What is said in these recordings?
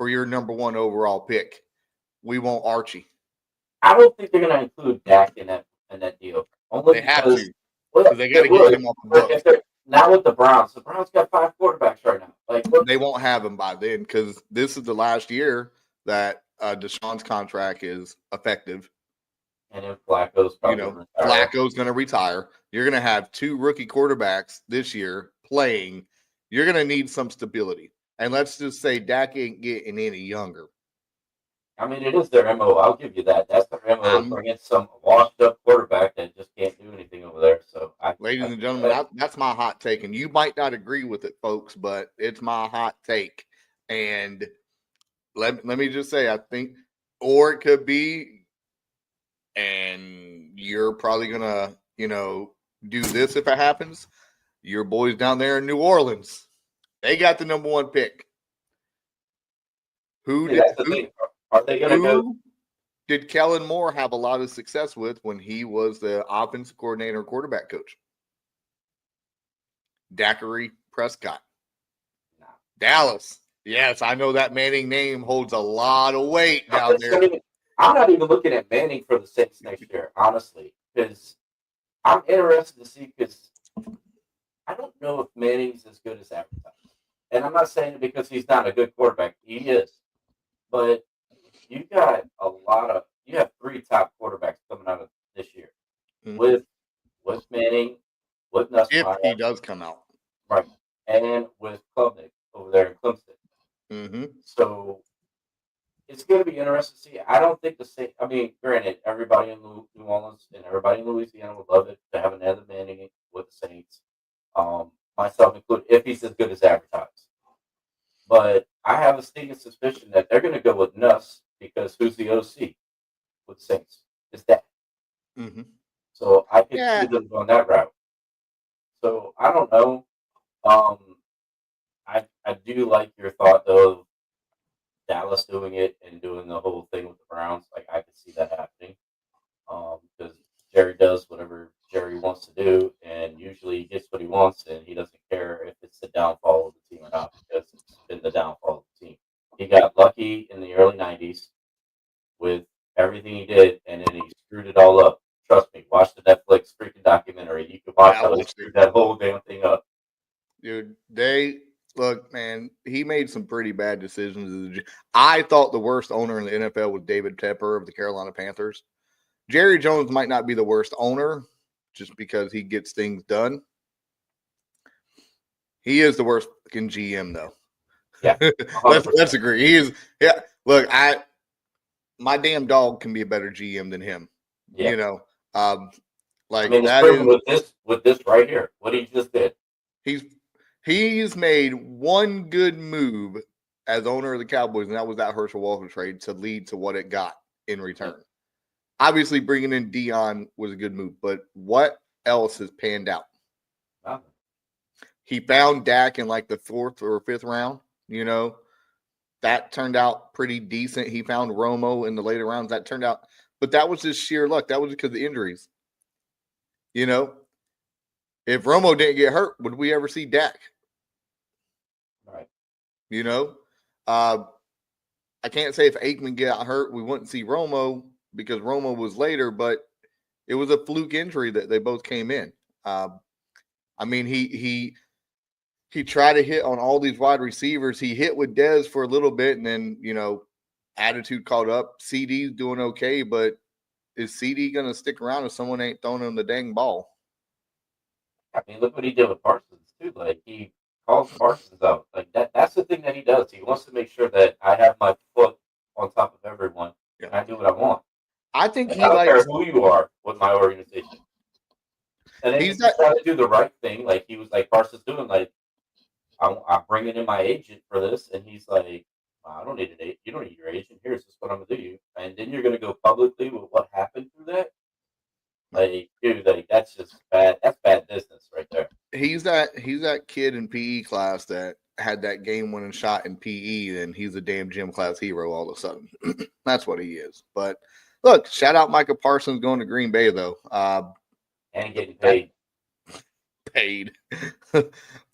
for your number 1 overall pick. We want Archie. I don't think they're going to include Dak in that deal. Only They have because, to, because they got to get him off the books. Now with the Browns got 5 quarterbacks right now. Like they won't have him by then because this is the last year that Deshaun's contract is effective. And then Flacco's probably Flacco's going to retire. You're going to have 2 rookie quarterbacks this year playing. You're going to need some stability. And let's just say Dak ain't getting any younger. I mean, it is their MO. I'll give you that. That's their MO. Bring in some washed-up quarterback that just can't do anything over there. So, ladies and gentlemen, that's my hot take. And you might not agree with it, folks, but it's my hot take. And let me just say, I think, or it could be, and you're probably going to, do this if it happens. Your boys down there in New Orleans, they got the number 1 pick. Are they going to go? Did Kellen Moore have a lot of success with when he was the offensive coordinator and quarterback coach? Dackery Prescott. No. Dallas. Yes, I know that Manning name holds a lot of weight down there. I'm not even looking at Manning for the Saints next year, honestly, because I'm interested to see, because I don't know if Manning's as good as advertised. And I'm not saying it because he's not a good quarterback. He is. But you have 3 top quarterbacks coming out of this year. Mm-hmm. With Manning, with Nussmeier. If he does come out. Right. And with Klubnik over there in Clemson. Mm-hmm. So it's going to be interesting to see. I don't think granted, everybody in New Orleans and everybody in Louisiana would love it to have another Manning with the Saints. Myself included, if he's as good as advertised. But I have a sneaking suspicion that they're going to go with Nuss, because who's the OC with the Saints? It's that. Mm-hmm. So I can see them going that route. So I don't know. I do like your thought, though, of Dallas doing it and doing the whole thing with the Browns. Like, I could see that happening. Because Jerry does whatever Jerry wants to do, and usually he gets what he wants, and he doesn't care if it's the downfall of the team or not, because it's been the downfall of the team. He got lucky in the early 90s with everything he did, and then he screwed it all up. Trust me, watch the Netflix freaking documentary. You can watch how he screwed that whole damn thing up. Dude, look, man, he made some pretty bad decisions. I thought the worst owner in the NFL was David Tepper of the Carolina Panthers. Jerry Jones might not be the worst owner just because he gets things done. He is the worst fucking GM, though. Yeah, let's agree. He is. Yeah, look, my damn dog can be a better GM than him. Yeah. With this right here, what he just did. He's made one good move as owner of the Cowboys, and that was that Herschel Walker trade to lead to what it got in return. Obviously, bringing in Dion was a good move, but what else has panned out? Nothing. He found Dak in like the 4th or 5th round. That turned out pretty decent. He found Romo in the later rounds. That turned out, but that was just sheer luck. That was because of the injuries. If Romo didn't get hurt, would we ever see Dak? Right. I can't say if Aikman got hurt, we wouldn't see Romo because Romo was later, but it was a fluke injury that they both came in. He tried to hit on all these wide receivers. He hit with Dez for a little bit, and then, attitude caught up. CD's doing okay, but is CD going to stick around if someone ain't throwing him the dang ball? I mean, look what he did with Parsons, too. Like, he calls Parsons out. Like, that's the thing that he does. He wants to make sure that I have my foot on top of everyone, and I do what I want. I think I don't care who you are with my organization. And then he's trying to do the right thing. Like, he was like Parsons doing, like, I'm bringing in my agent for this, and he's like, I don't need an agent. You don't need your agent. Here's just what I'm gonna do you. And then you're gonna go publicly with what happened through that. Like, dude, like that's just bad. That's bad business right there. He's that kid in PE class that had that game-winning shot in PE, and he's a damn gym class hero all of a sudden. That's what he is. But look, shout out Micah Parsons going to Green Bay though. And getting paid. paid.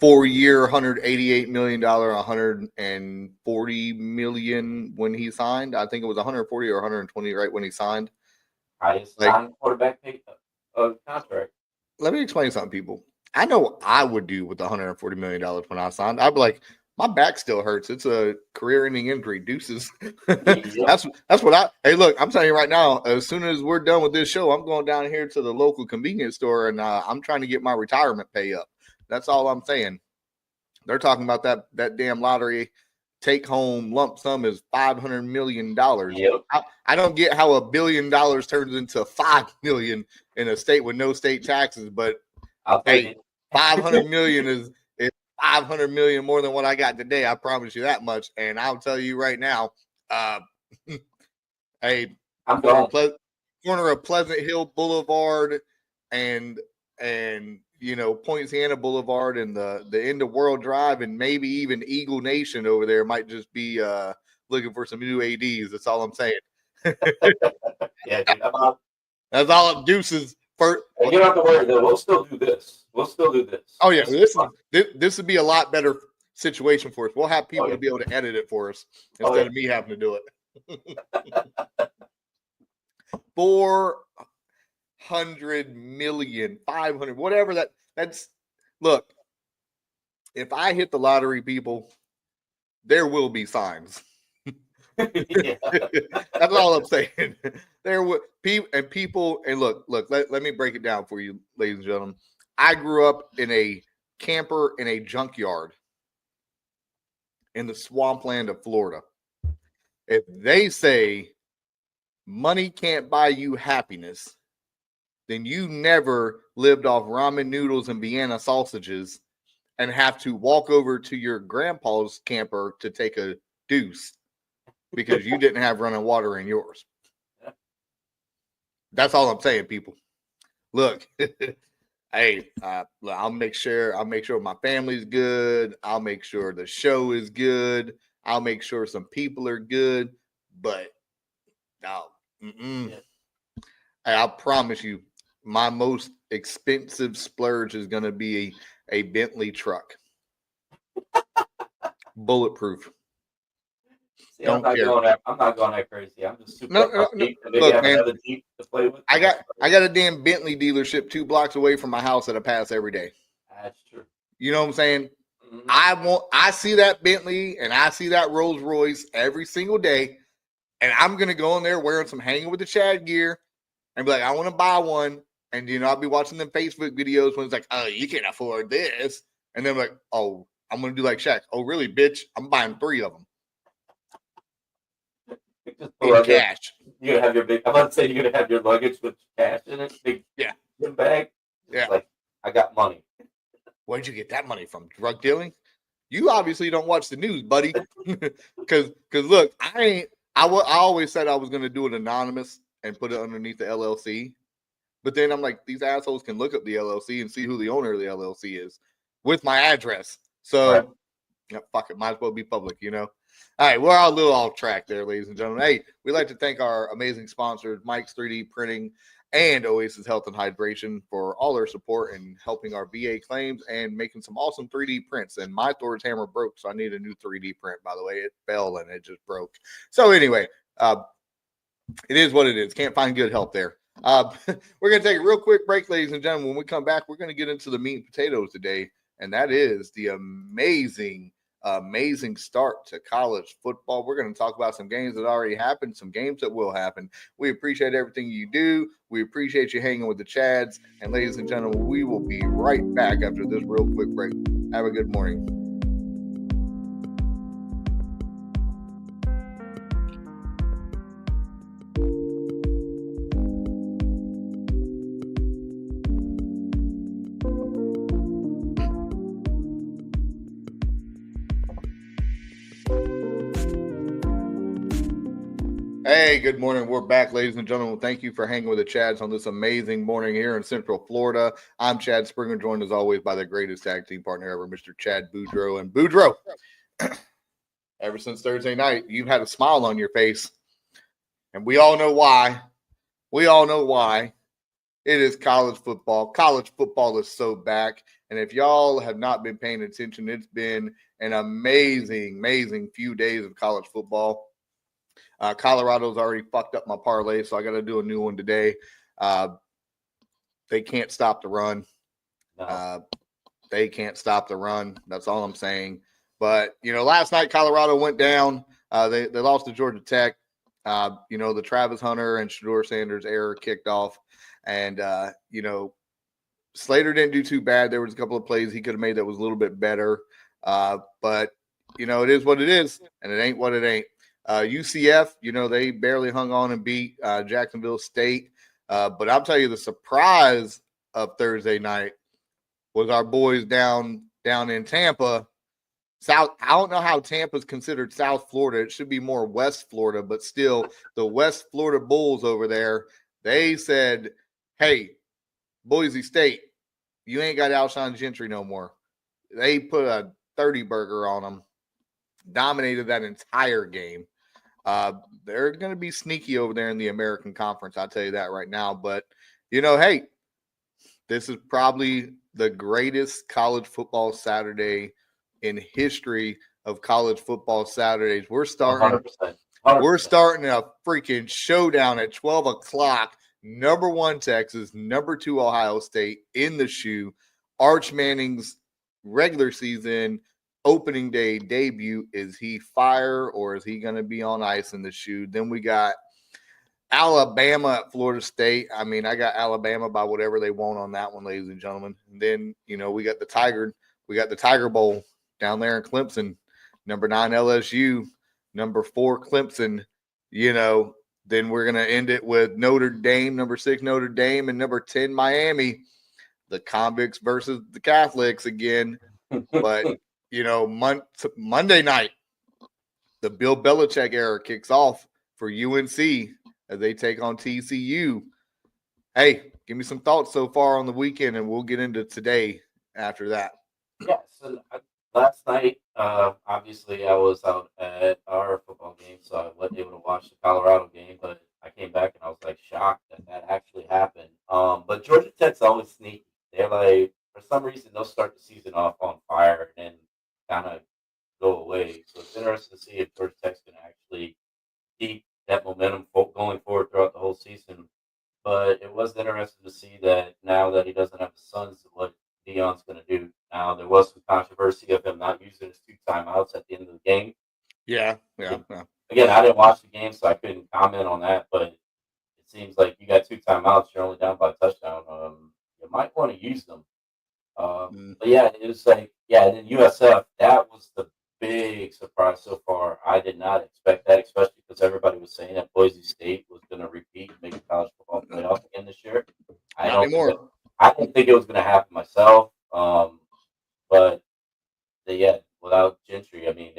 4-year, $188 million, $140 million when he signed. I think it was 140 or 120 right when he signed. Highest non-quarterback pay contract. Let me explain something, people. I know what I would do with $140 million when I signed. I'd be like, my back still hurts. It's a career-ending injury. Deuces. That's what I. Hey, look, I'm telling you right now. As soon as we're done with this show, I'm going down here to the local convenience store and I'm trying to get my retirement pay up. That's all I'm saying. They're talking about that damn lottery take-home lump sum is $500 million. Yep. I don't get how $1 billion turns into $5 million in a state with no state taxes, but I'll take it. $500 million is $500 million more than what I got today. I promise you that much. And I'll tell you right now, hey, I'm corner of Pleasant Hill Boulevard and Poinciana Boulevard and the end of World Drive and maybe even Eagle Nation over there might just be looking for some new ADs. That's all I'm saying. Yeah, dude, that's all it deuces. You don't have to worry though. We'll still do this. Oh yeah, this would be a lot better situation for us. We'll have people to be able to edit it for us instead of me having to do it. 400 million, 500, whatever that's. Look, if I hit the lottery, people, there will be signs. That's all I'm saying. There were people, and look. Let me break it down for you, ladies and gentlemen. I grew up in a camper in a junkyard in the swampland of Florida. If they say money can't buy you happiness, then you never lived off ramen noodles and Vienna sausages and have to walk over to your grandpa's camper to take a deuce because you didn't have running water in yours. That's all I'm saying, people. Look, hey, I'll make sure my family's good. I'll make sure the show is good. I'll make sure some people are good. But no, hey, I promise you, my most expensive splurge is going to be a Bentley truck, bulletproof. See, I'm not going that crazy. I'm just super Look, man, another Jeep to play with. I got a damn Bentley dealership 2 blocks away from my house that I pass every day. That's true. You know what I'm saying? Mm-hmm. I see that Bentley and I see that Rolls Royce every single day, and I'm gonna go in there wearing some Hanging with the Chad gear and be like, I want to buy one. And I'll be watching them Facebook videos when it's like, oh, you can't afford this, and then I'm like, oh, I'm gonna do like Shaq. Oh, really, bitch? I'm buying 3 of them. In cash. You're gonna have your big. I'm about to say you're gonna have your luggage with cash in it. Big bag. Yeah. Like, I got money. Where'd you get that money from? Drug dealing? You obviously don't watch the news, buddy. Because look, I always said I was gonna do it anonymous and put it underneath the LLC, but then I'm like, these assholes can look up the LLC and see who the owner of the LLC is with my address. So, fuck it, might as well be public, All right, we're a little off track there, ladies and gentlemen. Hey, we'd like to thank our amazing sponsors, Mike's 3D Printing and Oasis Health and Hydration, for all their support in helping our VA claims and making some awesome 3D prints. And my Thor's hammer broke, so I need a new 3D print, by the way. It fell and it just broke. So anyway, it is what it is. Can't find good help there. We're going to take a real quick break, ladies and gentlemen. When we come back, we're going to get into the meat and potatoes today, and that is the amazing start to college football. We're going to talk about some games that already happened, some games that will happen. We appreciate everything you do. We appreciate you hanging with the Chads. And ladies and gentlemen, we will be right back after this real quick break. Have a good morning. Hey, good morning. We're back, ladies and gentlemen. Thank you for hanging with the Chads on this amazing morning here in Central Florida. I'm Chad Springer, joined as always by the greatest tag team partner ever, Mr. Chad Boudreaux. And Boudreaux, ever since Thursday night, you've had a smile on your face. And we all know why. It is college football. College football is so back. And if y'all have not been paying attention, it's been an amazing few days of college football. Colorado's already fucked up my parlay, so I got to do a new one today. They can't stop the run. No. They can't stop the run. That's all I'm saying. But, last night Colorado went down. They lost to Georgia Tech. The Travis Hunter and Shedeur Sanders era kicked off. And, Slater didn't do too bad. There was a couple of plays he could have made that was a little bit better. But, it is what it is, and it ain't what it ain't. UCF, they barely hung on and beat Jacksonville State. But I'll tell you the surprise of Thursday night was our boys down in Tampa. I don't know how Tampa's considered South Florida. It should be more West Florida, but still the West Florida Bulls over there, they said, hey, Boise State, you ain't got Alshon Gentry no more. They put a 30 burger on them, dominated that entire game. They're going to be sneaky over there in the American Conference. I'll tell you that right now. But, hey, this is probably the greatest college football Saturday in history of college football Saturdays. We're starting 100%. We're starting a freaking showdown at 12 o'clock. Number 1 Texas, number 2 Ohio State in the shoe. Arch Manning's regular season opening day debut. Is he fire or is he going to be on ice in the shoe? Then we got Alabama at Florida State. I mean, I got Alabama by whatever they want on that one, ladies and gentlemen. And then, we got the Tiger Bowl down there in Clemson. Number 9 LSU, number 4 Clemson. Then we're going to end it with Notre Dame, number 6 Notre Dame, and number 10 Miami. The convicts versus the Catholics again. But, Monday night, the Bill Belichick era kicks off for UNC as they take on TCU. Hey, give me some thoughts so far on the weekend, and we'll get into today after that. Yeah, so last night, obviously, I was out at our football game, so I wasn't able to watch the Colorado game, but I came back and I was shocked that actually happened. But Georgia Tech's always sneaky. They're for some reason, they'll start the season off on fire and then kind of go away. So it's interesting to see if Georgia Tech's going to actually keep that momentum going forward throughout the whole season. But it was interesting to see that now that he doesn't have the Suns, what Deion's going to do. Now, there was some controversy of him not using his 2 timeouts at the end of the game. Yeah. Again, I didn't watch the game, so I couldn't comment on that, but it seems like you got 2 timeouts, you're only down by a touchdown. You might want to use them. But yeah, it was and then USF, that was the big surprise so far. I did not expect that, especially because everybody was saying that Boise State was going to repeat and make the college football playoff again this year. I didn't think it was going to happen myself. But without Gentry, I mean,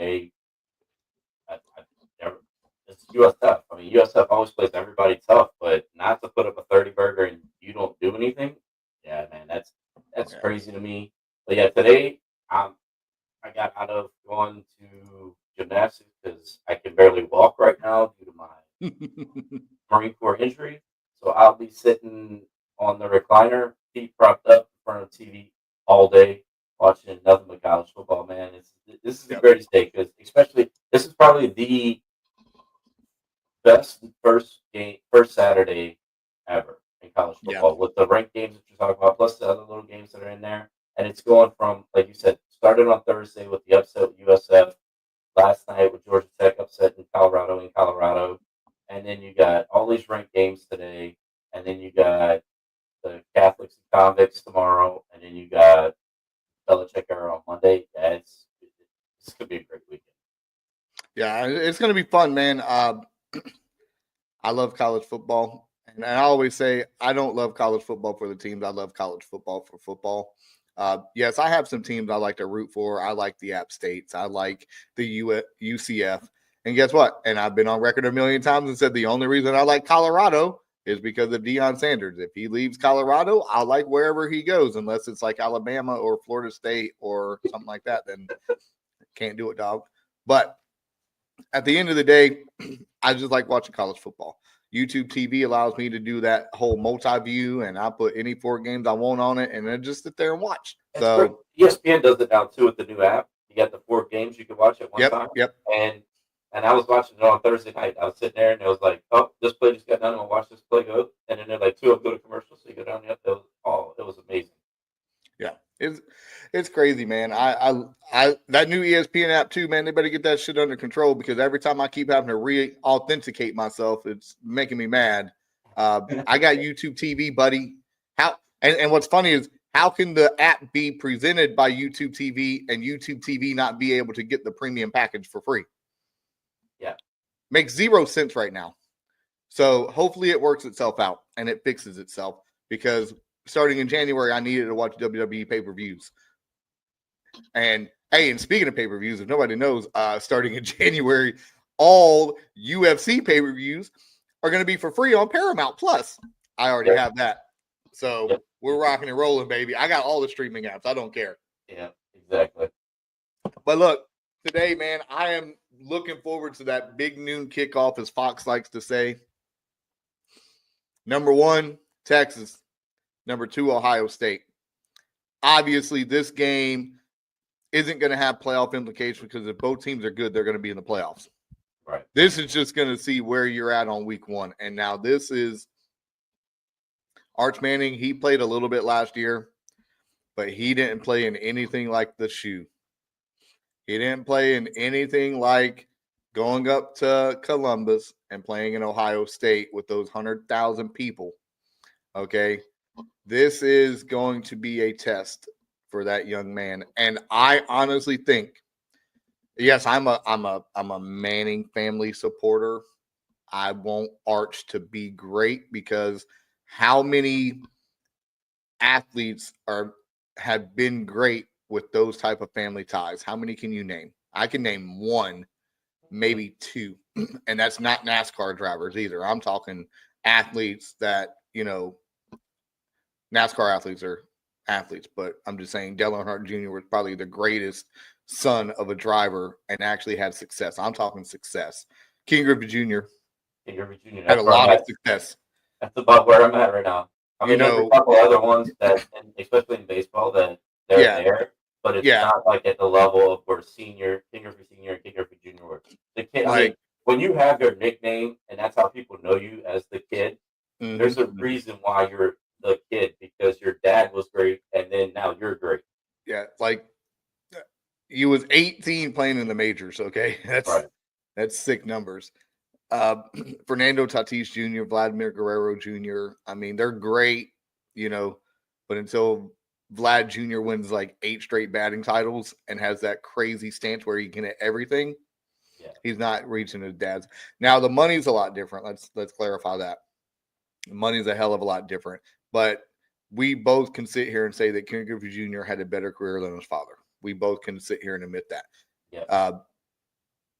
it's USF. I mean, USF always plays everybody tough, but not to put up a 30 burger and you don't do anything. Yeah, man, that's crazy to me. But yeah, today I got out of going to gymnastics because I can barely walk right now due to my Marine Corps injury. So I'll be sitting on the recliner, feet propped up in front of the TV all day, watching nothing but college football. Man, this is the greatest day because, especially, this is probably the best first Saturday ever in college football with the ranked games that you're talking about, plus the other little games that are in there. And it's going from, like you said, started on Thursday with the upset with USF, last night with Georgia Tech upset in Colorado, and then you got all these ranked games today, and then you got the Catholics and convicts tomorrow, and then you got Belichick Era on Monday. This could be a great weekend. Yeah, it's going to be fun, man. I love college football. And I always say I don't love college football for the teams. I love college football for football. Yes, I have some teams I like to root for. I like the App States. I like the UCF. And guess what? And I've been on record a million times and said the only reason I like Colorado is because of Deion Sanders. If he leaves Colorado, I like wherever he goes, unless it's like Alabama or Florida State or something like that. Then can't do it, dog. But at the end of the day, I just like watching college football. YouTube TV allows me to do that whole multi-view, and I put any 4 games I want on it, and then just sit there and watch. It's great. So ESPN does it now too with the new app. You got the 4 games you can watch at one yep, time. yep. And I was watching it on Thursday night. I was sitting there and it was like, oh, this play just got done. I'm gonna watch this play go. And then they're like 2 of them go to commercial, so you go down the up. It was amazing. Yeah, it's crazy, man. I that new ESPN app too, man. They better get that shit under control because every time I keep having to re-authenticate myself, it's making me mad. I got YouTube TV, buddy. And what's funny is how can the app be presented by YouTube TV and YouTube TV not be able to get the premium package for free? Yeah, makes 0 sense right now. So hopefully it works itself out and it fixes itself because starting in January, I needed to watch WWE pay-per-views. And hey, and speaking of pay-per-views, if nobody knows, starting in January, all UFC pay-per-views are going to be for free on Paramount Plus. I already have that. So we're rocking and rolling, baby. I got all the streaming apps. I don't care. Yeah, exactly. But look, today, man, I am looking forward to that big noon kickoff, as Fox likes to say. Number 1, Texas. Number 2, Ohio State. Obviously, this game isn't going to have playoff implications because if both teams are good, they're going to be in the playoffs. Right. This is just going to see where you're at on week 1. And now this is Arch Manning. He played a little bit last year, but he didn't play in anything like the shoe. He didn't play in anything like going up to Columbus and playing in Ohio State with those 100,000 people. Okay. This is going to be a test for that young man. And I honestly think, yes, I'm a Manning family supporter. I want Arch to be great because how many athletes have been great with those type of family ties? How many can you name? I can name 1, maybe 2. And that's not NASCAR drivers either. I'm talking athletes that, NASCAR athletes are athletes, but I'm just saying Dale Earnhardt Jr. was probably the greatest son of a driver and actually had success. I'm talking success. King Griffey Jr. Had a lot of success. That's about where I'm at right now. I mean, there's a couple other ones that, especially in baseball, that they're there, but it's not like at the level of where King Griffey Sr. and King Griffey Jr. were. The kid, I mean, when you have your nickname and that's how people know you as the kid, there's a reason why you're the kid because your dad was great and then now you're great. Yeah, like he was 18 playing in the majors. Okay, that's sick numbers. Fernando Tatis Jr., Vladimir Guerrero Jr. I mean, they're great, but until Vlad Jr. wins like 8 straight batting titles and has that crazy stance where he can hit everything, he's not reaching his dad's. Now the money's a lot different. Let's clarify that. The money's a hell of a lot different, but we both can sit here and say that King Griffey Jr. had a better career than his father. We both can sit here and admit that. Yeah.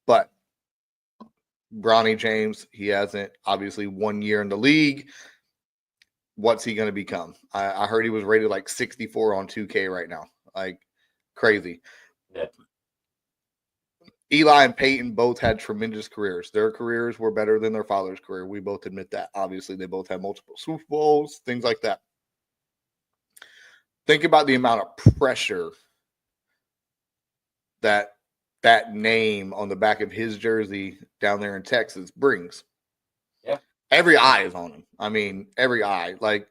But Bronny James, he hasn't obviously 1 year in the league. What's he going to become? I heard he was rated like 64 on 2K right now. Like crazy. Yeah. Eli and Peyton both had tremendous careers. Their careers were better than their father's career. We both admit that. Obviously, they both had multiple Super Bowls, things like that. Think about the amount of pressure that name on the back of his jersey down there in Texas brings. Yeah. Every eye is on him. I mean, every eye. But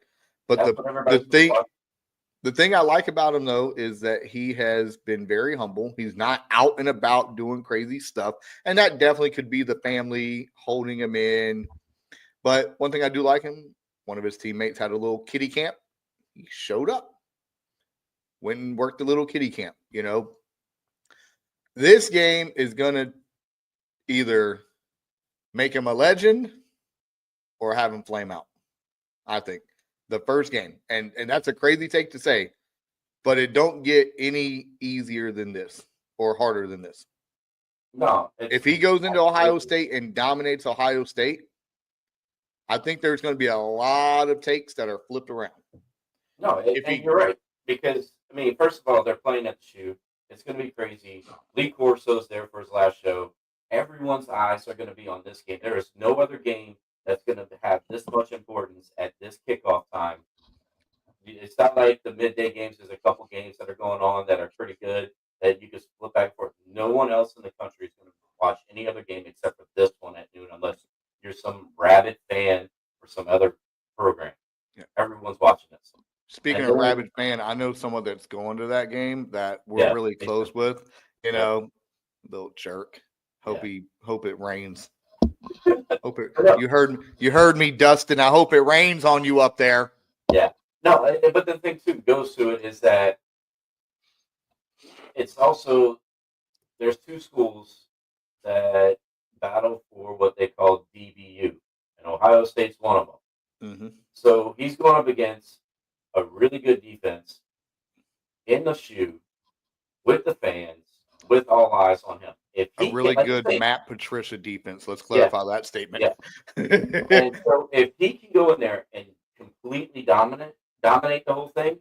the thing I like about him, though, is that he has been very humble. He's not out and about doing crazy stuff. And that definitely could be the family holding him in. But one thing I do like him, one of his teammates had a little kiddie camp. He showed up, went and worked a little kiddie camp, This game is going to either make him a legend or have him flame out, I think. The first game. And that's a crazy take to say, but it don't get any easier than this or harder than this. No. If he goes into Ohio State and dominates Ohio State, I think there's going to be a lot of takes that are flipped around. No, you're right. Because, I mean, first of all, they're playing at the shoe. It's going to be crazy. Lee Corso's there for his last show. Everyone's eyes are going to be on this game. There is no other game that's going to have this much importance at this kickoff time. It's not like the midday games. There's a couple games that are going on that are pretty good that you just flip back and forth. No one else in the country is going to watch any other game except for this one at noon, unless you're some rabid fan or some other program. Yeah. Everyone's watching this. Speaking of rabid fan, I know someone that's going to that game that we're really close with. You know, little jerk. Hope it rains. You heard me, Dustin. I hope it rains on you up there. Yeah. No, but the thing too goes to it is that it's also there's two schools that battle for what they call DBU, and Ohio State's one of them. Mm-hmm. So he's going up against a really good defense in the shoe with the fans, with all eyes on him. If he a really good Matt Patricia defense. Let's clarify that statement. Yeah. And so if he can go in there and completely dominate the whole thing,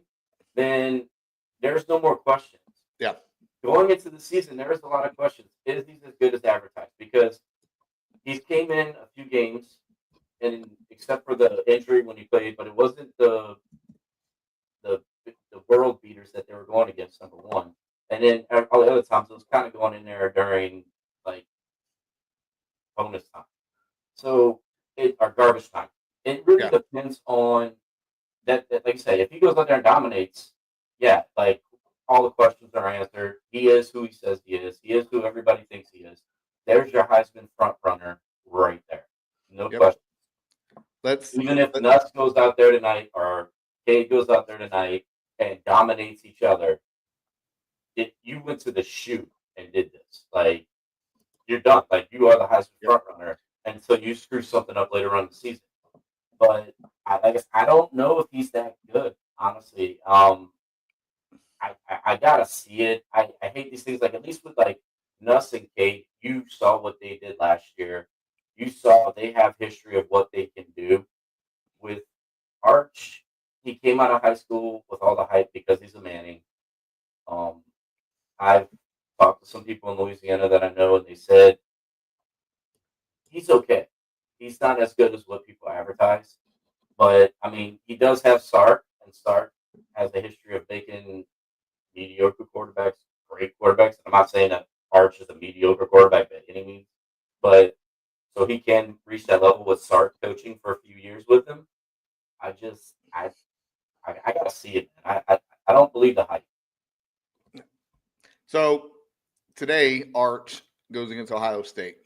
then there's no more questions. Yeah. Going into the season, there's a lot of questions. Is he as good as advertised? Because he's came in a few games, and except for the injury when he played, but it wasn't the world beaters that they were going against, number one. And then all the other times, it was kind of going in there during, like, bonus time. So, or garbage time. It really depends on that, like you say, if he goes out there and dominates, like, all the questions are answered. He is who he says he is. He is who everybody thinks he is. There's your Heisman front runner right there. No question. Even if Nuts goes out there tonight or Cade goes out there tonight and dominates each other, you went to the shoot and did this. Like, you're done. Like, you are the Heisman front runner. And so you screw something up later on in the season. But I guess I don't know if he's that good, honestly. I gotta see it. I hate these things. Like, at least with like Nuss and Kate, you saw what they did last year. You saw they have history of what they can do. With Arch, he came out of high school with all the hype because he's a Manning. I've talked to some people in Louisiana that I know, and they said he's okay. He's not as good as what people advertise, but I mean, he does have Sark, and Sark has a history of making mediocre quarterbacks great quarterbacks. I'm not saying that Arch is a mediocre quarterback by any means, but so he can reach that level with Sark coaching for a few years with him. I gotta see it, man. I don't believe the hype. So today, Arch goes against Ohio State.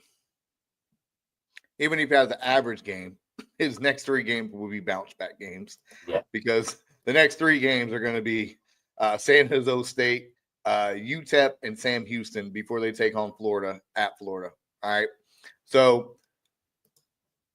Even if he has an average game, his next three games will be bounce back games. Yeah. Because the next three games are going to be San Jose State, UTEP, and Sam Houston before they take on Florida at Florida. All right. So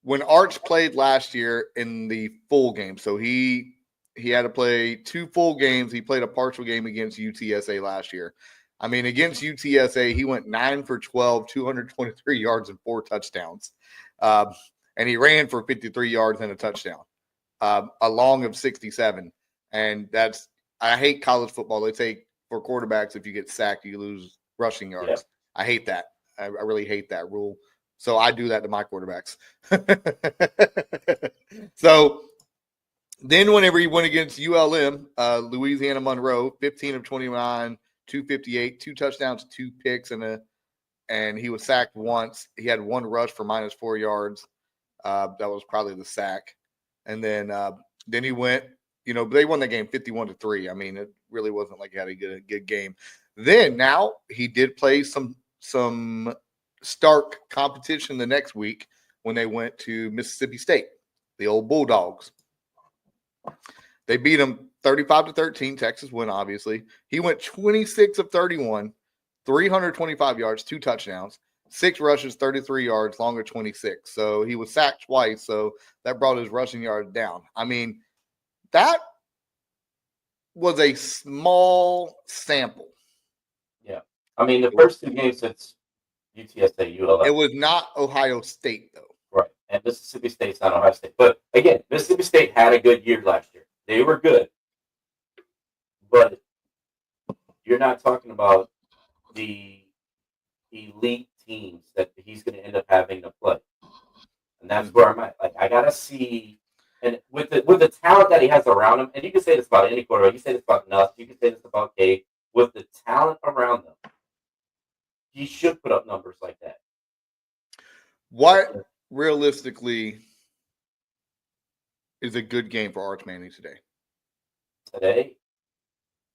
when Arch played last year in the full game, so he had to play 2 full games. He played a partial game against UTSA last year. I mean, against UTSA, he went 9 for 12, 223 yards and 4 touchdowns. And he ran for 53 yards and a touchdown, a long of 67. And I hate college football. They take for quarterbacks, if you get sacked, you lose rushing yards. Yeah. I hate that. I really hate that rule. So I do that to my quarterbacks. So then whenever he went against ULM, Louisiana Monroe, 15 of 29, 258, 2 touchdowns, 2 picks, and he was sacked once. He had 1 rush for -4 yards. That was probably the sack. And then he went, they won the game 51-3. I mean, it really wasn't like he had a good game. Then now he did play some stark competition the next week when they went to Mississippi State, the old Bulldogs. They beat him 35-13. Texas win, obviously. He went 26 of 31, 325 yards, 2 touchdowns, 6 rushes, 33 yards, longer 26. So he was sacked twice. So that brought his rushing yards down. I mean, that was a small sample. Yeah. I mean, the first 2 games, it's UTSA, ULM. It was not Ohio State, though. Right. And Mississippi State's not Ohio State. But again, Mississippi State had a good year last year. They were good. But you're not talking about the elite teams that he's going to end up having to play. And that's where I'm at. Like, I gotta see, and with the talent that he has around him, and you can say this about any quarterback. You can say this about Nuss. You can say this about K. With the talent around them, he should put up numbers like that. What realistically is a good game for Arch Manning today? Today,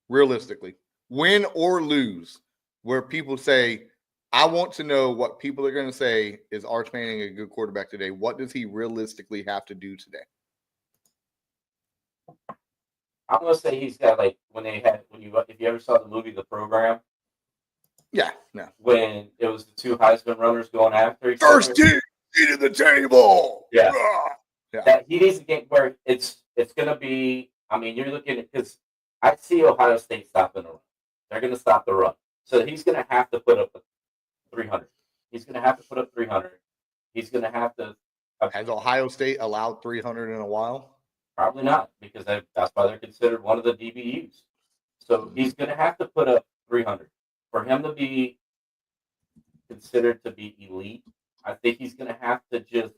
Realistically, win or lose, where people say, I want to know what people are going to say is Arch Manning a good quarterback today. What does he realistically have to do today? I'm gonna say he's got like if you ever saw the movie The Program. Yeah, no. When it was the two Heisman runners going after each First other. team to the table. Yeah. Yeah. That he needs a game where it's gonna be. I mean, you're looking at because I see Ohio State stopping the run. They're gonna stop the run, so he's gonna have to put up 300. He's gonna have to put up 300. He's gonna have to. Has Ohio State allowed 300 in a while? Probably not, because that's why they're considered one of the DBUs. So he's going to have to put up 300 for him to be considered to be elite. I think he's going to have to just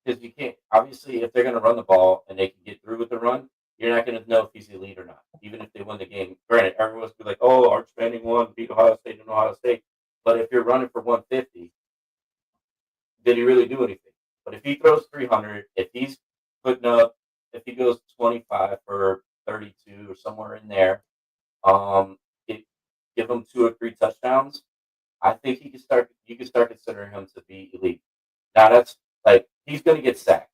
because you can't obviously if they're going to run the ball and they can get through with the run, you're not going to know if he's elite or not, even if they win the game. Granted, everyone's going to be like, "Oh, Arch Manning won, beat Ohio State and Ohio State," but if you're running for 150, did he really do anything? But if he throws 300, if he's putting up if he goes 25 for 32 or somewhere in there, give him 2 or 3 touchdowns, I think you can start considering him to be elite. Now that's like he's going to get sacked.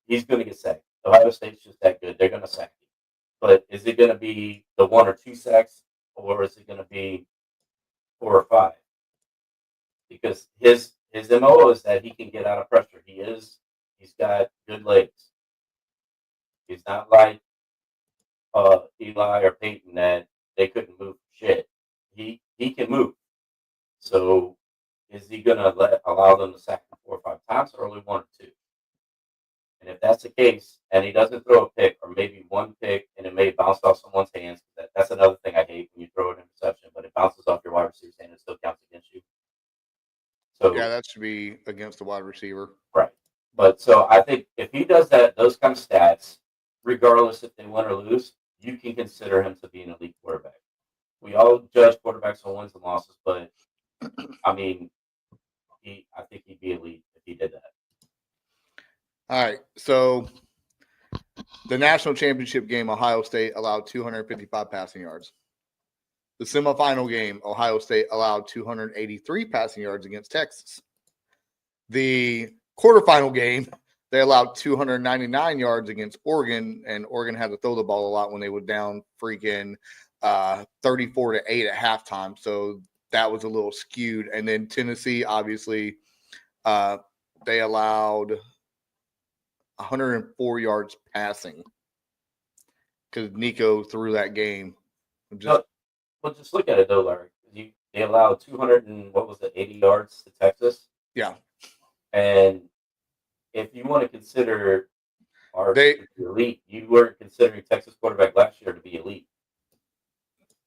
He's going to get sacked. Ohio State's just that good. They're going to sack you. But is it going to be the 1 or 2 sacks, or is it going to be 4 or 5? Because his MO is that he can get out of pressure. He's got good legs. He's not like Eli or Peyton that they couldn't move shit. He can move. So is he gonna allow them to sack him 4 or 5 times, or only 1 or 2? And if that's the case, and he doesn't throw a pick, or maybe 1 pick, and it may bounce off someone's hands, that's another thing I hate when you throw an interception, but it bounces off your wide receiver's hand and still counts against you. So yeah, that should be against the wide receiver, right? But so I think if he does those kind of stats, regardless if they win or lose, you can consider him to be an elite quarterback. We all judge quarterbacks on wins and losses, but I mean, I think he'd be elite if he did that. All right, so the national championship game, Ohio State allowed 255 passing yards. The semifinal game, Ohio State allowed 283 passing yards against Texas. The quarterfinal game, they allowed 299 yards against Oregon, and Oregon had to throw the ball a lot when they were down freaking 34-8 at halftime. So that was a little skewed. And then Tennessee, obviously, they allowed 104 yards passing because Nico threw that game. But just look at it though, Larry. They allowed 80 yards to Texas. Yeah, and if you want to consider elite, you weren't considering Texas quarterback last year to be elite.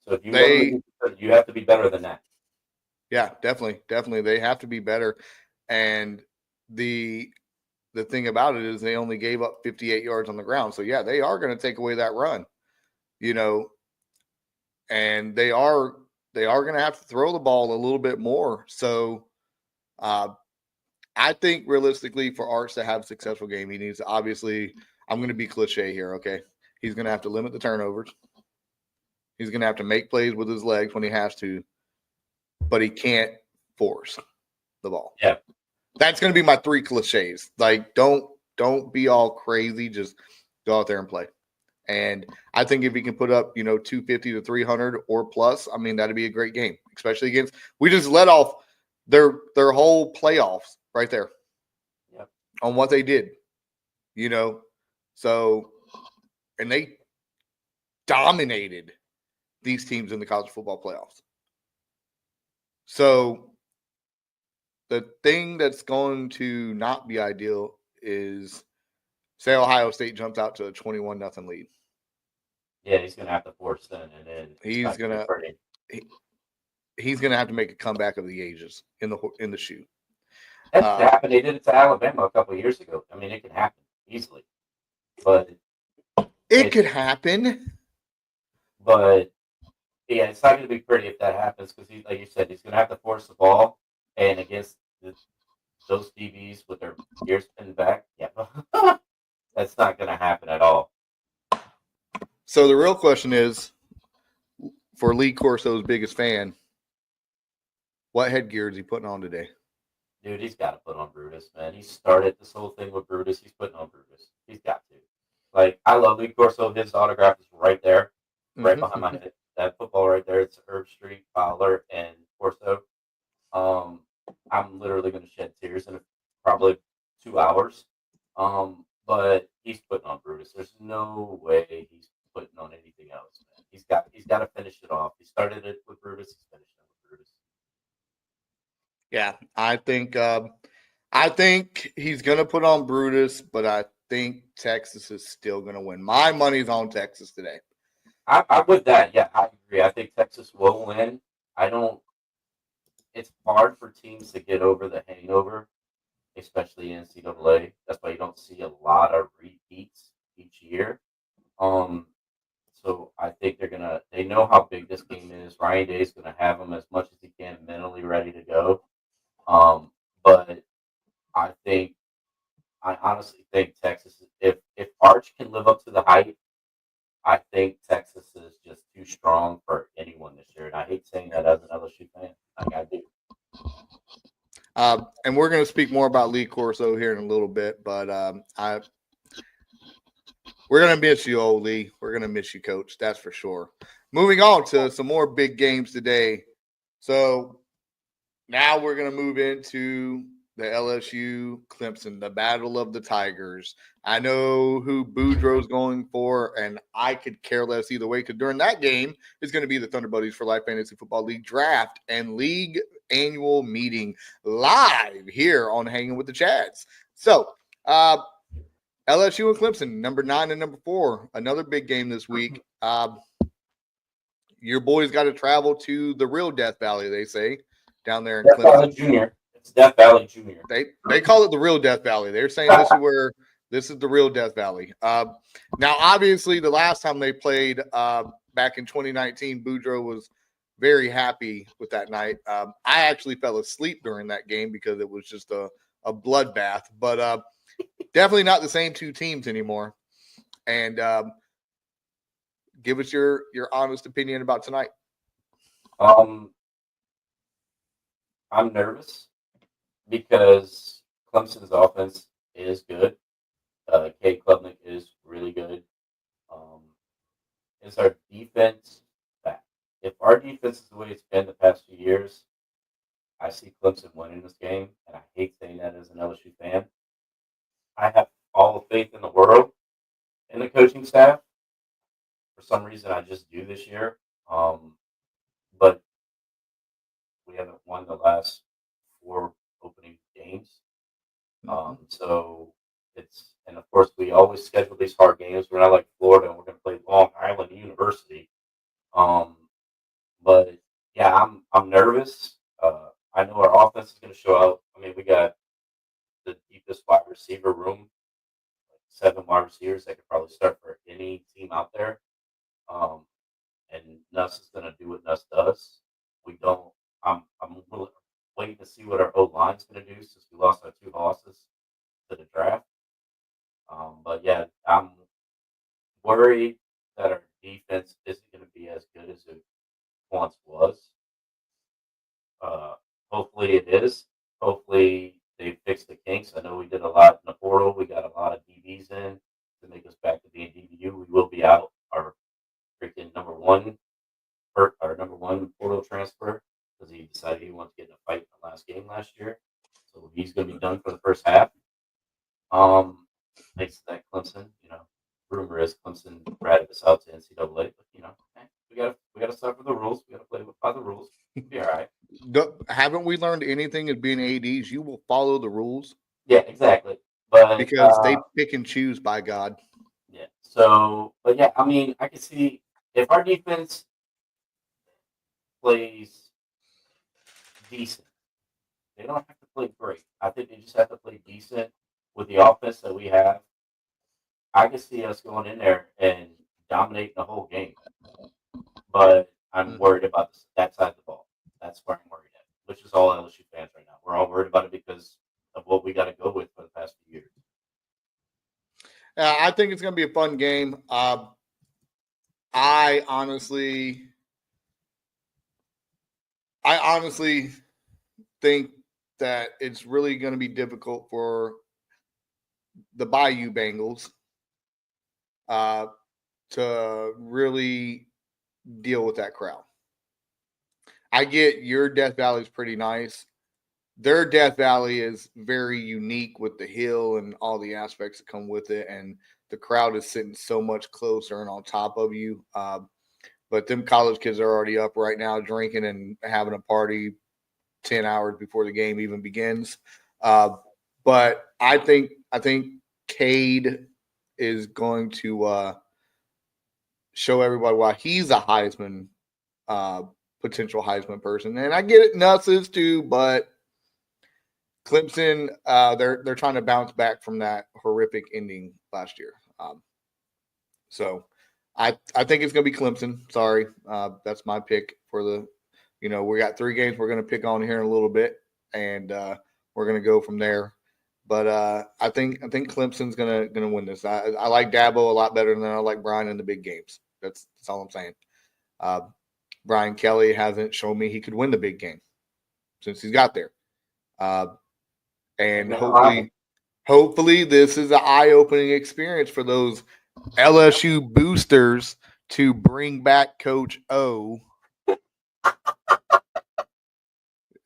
So if you have to be better than that. Yeah, definitely. They have to be better. And the thing about it is they only gave up 58 yards on the ground. So yeah, they are going to take away that run, and they are going to have to throw the ball a little bit more. So I think realistically for Arch to have a successful game, he needs to obviously, I'm going to be cliche here. Okay. He's going to have to limit the turnovers. He's going to have to make plays with his legs when he has to, but he can't force the ball. Yeah. That's going to be my 3 cliches. Like, don't be all crazy. Just go out there and play. And I think if he can put up, 250 to 300 or plus, I mean, that'd be a great game, especially against, we just let off their whole playoffs right there. Yep. On what they did, so, and they dominated these teams in the college football playoffs. So the thing that's going to not be ideal is, say Ohio State jumps out to a 21-0 lead. Yeah, he's going to have to force then, and then he's going to have to make a comeback of the ages in the shoe. That's happened. They did it to Alabama a couple of years ago. I mean, it can happen. easily. But it could happen. But yeah, it's not going to be pretty if that happens because, like you said, he's going to have to force the ball, and against those DBs with their ears pinned back, yeah, that's not going to happen at all. So the real question is, for Lee Corso's biggest fan, what headgear is he putting on today? Dude, he's got to put on Brutus, man. He started this whole thing with Brutus. He's putting on Brutus. He's got to. Like, I love Lee Corso. His autograph is right there, right behind my head. That football right there, it's Herb Street, Fowler, and Corso. I'm literally going to shed tears in probably 2 hours. But he's putting on Brutus. There's no way he's putting on anything else, man. He's got to finish it off. He started it with Brutus. He's finishing it with Brutus. Yeah, I think he's going to put on Brutus, but I think Texas is still going to win. My money's on Texas today. I'm with that. Yeah, I agree. I think Texas will win. It's hard for teams to get over the hangover, especially in NCAA. That's why you don't see a lot of repeats each year. So I think they know how big this game is. Ryan Day's gonna have them as much as he can mentally ready to go. But I honestly think Texas, if Arch can live up to the hype, I think Texas is just too strong for anyone this year. And I hate saying that as an LSU fan. Like I do. And we're going to speak more about Lee Corso here in a little bit, but we're going to miss you, old Lee. We're going to miss you, Coach. That's for sure. Moving on to some more big games today. So now we're going to move into the LSU Clemson, the Battle of the Tigers. I know who Boudreaux's going for, and I could care less either way because during that game is going to be the Thunder Buddies for Life Fantasy Football League draft and league annual meeting live here on Hanging with the Chads. So, LSU and Clemson, number 9 and number 4, another big game this week. Your boys got to travel to the real Death Valley, they say, down there in Death Clemson. Valley Junior. It's Death Valley Junior. They call it the real Death Valley. They're saying this is the real Death Valley. Now, obviously, the last time they played back in 2019, Boudreaux was very happy with that night. I actually fell asleep during that game because it was just a bloodbath. But definitely not the same two teams anymore. And give us your honest opinion about tonight. I'm nervous because Clemson's offense is good. Cade Klubnik is really good. Is our defense back? If our defense is the way it's been the past few years, I see Clemson winning this game, and I hate saying that as an LSU fan. I have all the faith in the world in the coaching staff. For some reason, I just do this year. But we haven't won the last 4 opening games. So and of course, we always schedule these hard games. We're not like Florida, and we're going to play Long Island University. But yeah, I'm nervous. I know our offense is going to show out. I mean, we got the deepest wide receiver room, 7 wide receivers that could probably start for any team out there. And Nuss is going to do what Nuss does. I'm really waiting to see what our O line's going to do since we lost our 2 losses to the draft. But yeah, I'm worried that our defense isn't going to be as good as it once was. Hopefully it is. Hopefully they fix the kinks. I know we did a lot in the portal. We got a lot of DBs in to make us back to being DBU. We will be out our freaking number one portal transfer because he decided he wanted to get in a fight in the last game last year. So he's going to be done for the first half. Thanks to that Clemson, rumor is Clemson ratted us out to NCAA, but we gotta start with the rules. We gotta play by the rules. We'll be all right. Haven't we learned anything as being ADs? You will follow the rules. Yeah, exactly. But because they pick and choose, by God. Yeah. So, but yeah, I mean, I can see if our defense plays decent, they don't have to play great. I think they just have to play decent with the offense that we have. I can see us going in there and dominating the whole game. But I'm worried about that side of the ball. That's where I'm worried at, which is all LSU fans right now. We're all worried about it because of what we got to go with for the past few years. I think it's going to be a fun game. I honestly think that it's really going to be difficult for the Bayou Bengals to really deal with that crowd. I get your Death Valley is pretty nice. Their Death Valley is very unique with the hill and all the aspects that come with it, and the crowd is sitting so much closer and on top of you. But them college kids are already up right now drinking and having a party 10 hours before the game even begins. But I think Cade is going to show everybody why he's a Heisman, potential Heisman person. And I get it, Nuts is too, but Clemson, they're trying to bounce back from that horrific ending last year. So I think it's going to be Clemson. Sorry. That's my pick for the, we got 3 games we're going to pick on here in a little bit, and we're going to go from there. But I think Clemson's going to win this. I like Dabo a lot better than I like Brian in the big games. That's all I'm saying. Brian Kelly hasn't shown me he could win the big game since he's got there. And hopefully this is an eye-opening experience for those LSU boosters to bring back Coach O.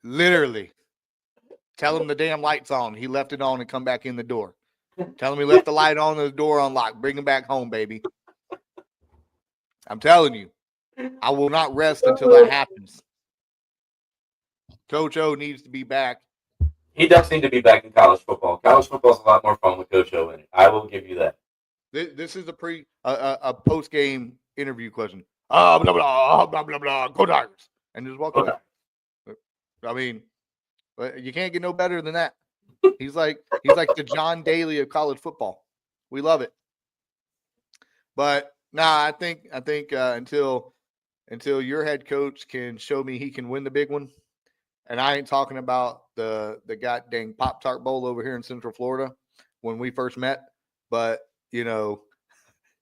Literally. Tell him the damn light's on. He left it on and come back in the door. Tell him he left the light on and the door unlocked. Bring him back home, baby. I'm telling you, I will not rest until that happens. Coach O needs to be back. He does need to be back in college football. College football is a lot more fun with Coach O in it. I will give you that. This is a post game interview question. Blah blah blah blah blah. Go Tigers, and just walk away. I mean, you can't get no better than that. He's like the John Daly of college football. We love it. But I think until your head coach can show me he can win the big one, and I ain't talking about the goddamn Pop-Tart Bowl over here in Central Florida when we first met, but till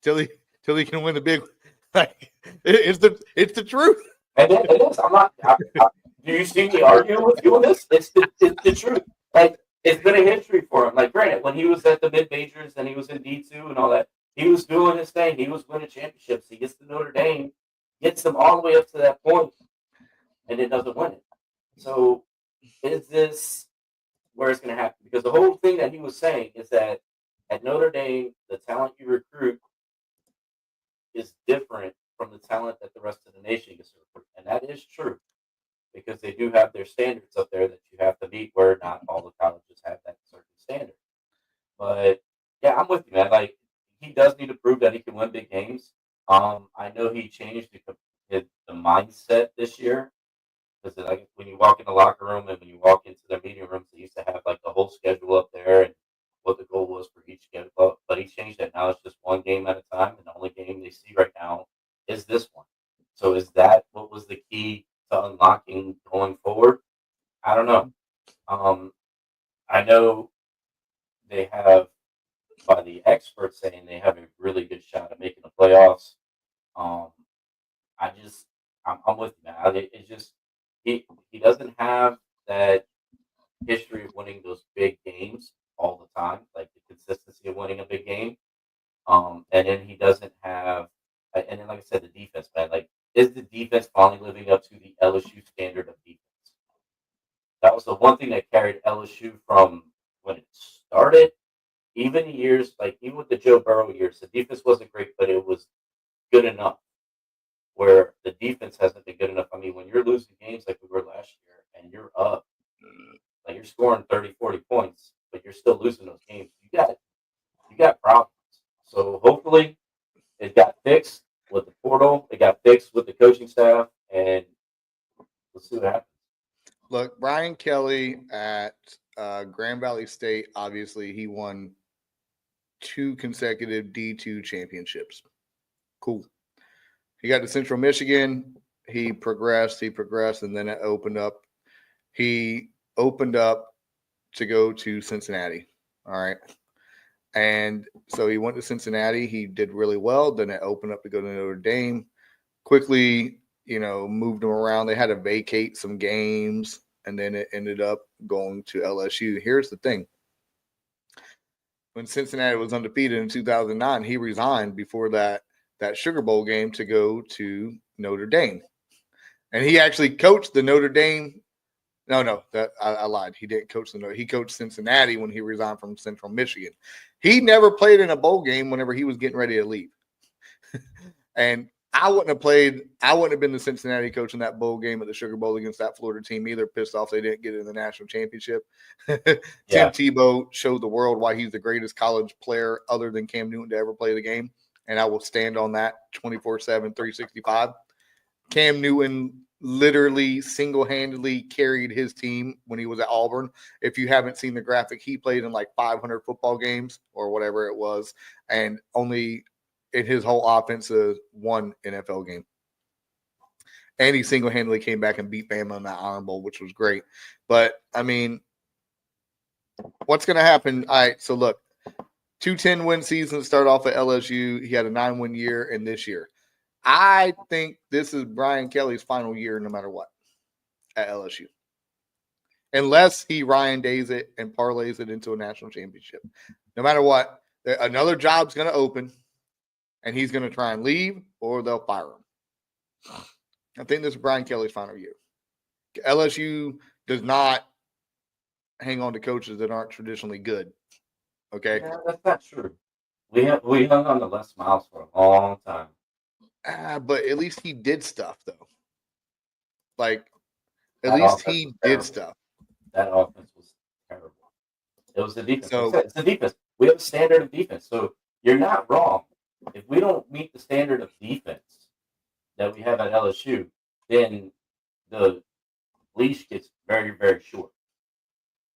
he can win the big one, like it's the truth. And it is. I'm not. Do you see me arguing with you on this? It's the truth. Like, it's been a history for him. Like, granted, when he was at the mid majors and he was in D2 and all that, he was doing his thing. He was winning championships. He gets to Notre Dame, gets them all the way up to that point, and it doesn't win it. So, is this where it's going to happen? Because the whole thing that he was saying is that at Notre Dame, the talent you recruit is different from the talent that the rest of the nation gets to recruit. And that is true, because they do have their standards up there that you have to meet, where not all the colleges have that certain standard. But yeah, I'm with you, man. Like, he does need to prove that he can win big games. I know he changed the mindset this year, because like when you walk in the locker room and when you walk into their meeting rooms, they used to have like the whole schedule up there and what the goal was for each game. But he changed that. Now it's just one game at a time, and the only game they see right now is this one. So is that what was the key to unlocking going forward? I don't know. I know they have, by the experts saying, they have a really good shot at making the playoffs. I'm with you, man. It's just he doesn't have that history of winning those big games all the time, like the consistency of winning a big game. And then he doesn't have, and then like I said, the defense, man. Like, is the defense finally living up to the LSU standard of defense? That was the one thing that carried LSU from when it started, even years, like even with the Joe Burrow years, the defense wasn't great, but it was good enough. Where the defense hasn't been good enough. I mean, when you're losing games like we were last year and you're up, like you're scoring 30, 40 points, but you're still losing those games, you got problems. So hopefully it got fixed with the portal, it got fixed with the coaching staff, and let's see what happens. Look, Brian Kelly at Grand Valley State, obviously he won 2 consecutive D2 championships. Cool. He got to Central Michigan. He progressed, and then it opened up. He opened up to go to Cincinnati. All right. And so he went to Cincinnati. He did really well. Then it opened up to go to Notre Dame. Quickly, moved him around. They had to vacate some games, and then it ended up going to LSU. Here's the thing. When Cincinnati was undefeated in 2009, he resigned before that Sugar Bowl game to go to Notre Dame. And he actually coached the Notre Dame. No, I lied. He didn't coach he coached Cincinnati when he resigned from Central Michigan. He never played in a bowl game whenever he was getting ready to leave. And I wouldn't have been the Cincinnati coach in that bowl game at the Sugar Bowl against that Florida team either. Pissed off they didn't get in the national championship. Tim Tebow showed the world why he's the greatest college player other than Cam Newton to ever play the game. And I will stand on that 24/7, 365. Cam Newton literally single-handedly carried his team when he was at Auburn. If you haven't seen the graphic, he played in like 500 football games or whatever it was, and only in his whole offense one NFL game. And he single-handedly came back and beat Bama in that Iron Bowl, which was great. But, I mean, what's going to happen? All right, so look, 2 10-win seasons start off at LSU. He had a 9-win year in this year. I think this is Brian Kelly's final year no matter what at LSU. Unless he Ryan Days it and parlays it into a national championship. No matter what, another job's going to open, and he's going to try and leave, or they'll fire him. I think this is Brian Kelly's final year. LSU does not hang on to coaches that aren't traditionally good. Okay? Yeah, that's not true. We hung on to Les Miles for a long time. But at least he did stuff, though. Like, at least he did stuff. That offense was terrible. It was the defense. So, it's the defense. We have a standard of defense. So you're not wrong. If we don't meet the standard of defense that we have at LSU, then the leash gets very, very short.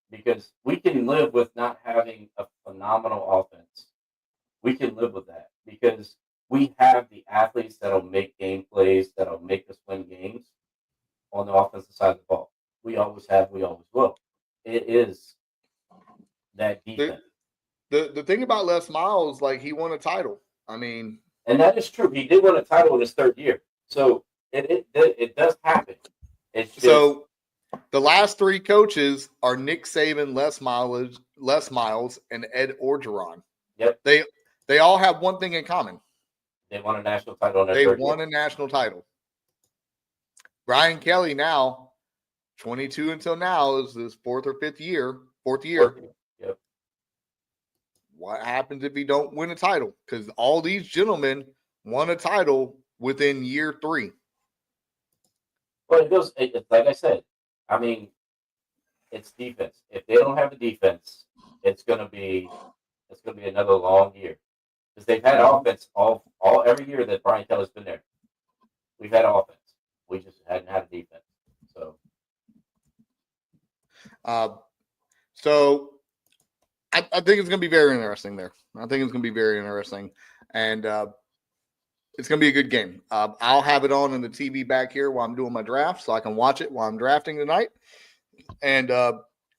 Because we can live with not having a phenomenal offense. We can live with that because we have the athletes that'll make game plays, that'll make us win games on the offensive side of the ball. We always have, we always will. It is that defense. The thing about Les Miles, like, he won a title. I mean, and that is true. He did win a title in his 3rd year. So it does happen. It's just, so the last 3 coaches are Nick Saban, Les Miles, and Ed Orgeron. Yep. They all have one thing in common. They won a national title in their They 3rd won year. a national title. Brian Kelly now, 22 until now, is his 4th or 5th year. 4th year. Yep. What happens if he don't win a title? Because all these gentlemen won a title within year 3. Well, like I said, I mean, it's defense. If they don't have a defense, it's gonna be another long year. Because they've had offense all every year that Brian Kelly's been there. We've had offense. We just hadn't had a defense. So I think it's going to be very interesting there. I think it's going to be very interesting. And it's going to be a good game. I'll have it on in the TV back here while I'm doing my draft so I can watch it while I'm drafting tonight. And